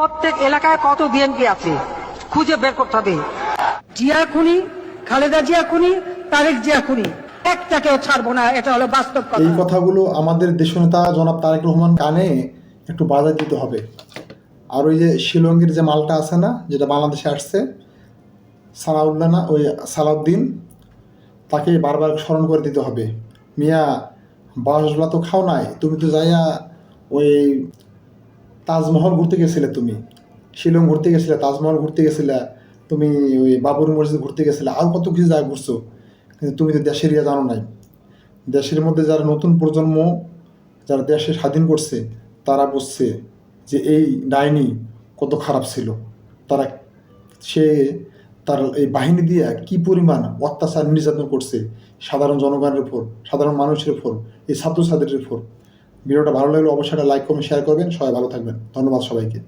প্রত্যেক এলাকায় কত বিএনপি আছে খুঁজে বের করতে হবে। জিয়া খুনি, খালেদা জিয়া খুনি, তারেক জিয়া খুনি, একটাকেও ছাড়বো না, এটা হলো বাস্তব কথা। এই কথাগুলো আমাদের দেশনেতা জনাব তারেক রহমান কানে একটু বাধা দিতে হবে। আর ওই যে শিলংয়ের যে মালটা আছে না, যেটা বাংলাদেশে আসছে, সালাউল্লাহ না, ওই সালাউদ্দিন, তাকে বারবার স্মরণ করে দিতে হবে। মিয়া, বাসগুলা তো খাও নাই, তুমি তো যাইয়া ওই তাজমহল ঘুরতে গেছিলে, তুমি শিলং ঘুরতে গেছিলে, তাজমহল ঘুরতে গেছিলে, তুমি ওই বাবরি মসজিদ ঘুরতে গেছিলে, আর কত কিছু জায়গা ঘুরছো, কিন্তু তুমি তো দেশের ইয়া জানো নাই। দেশের মধ্যে যারা নতুন প্রজন্ম, যারা দেশে স্বাধীন করছে, তারা বুঝছে যে এই ডাইনি কত খারাপ ছিল। তারা সে তার এই বাহিনী দিয়ে কি পরিমাণ অত্যাচার নির্যাতন করছে সাধারণ জনগণের উপর, সাধারণ মানুষের উপর, এই ছাত্রছাত্রীদের উপর। ভিডিওটা ভালো লাগলে অবশ্যই লাইক কমেন্ট শেয়ার করবেন। সবাই ভালো থাকবেন। ধন্যবাদ সবাইকে।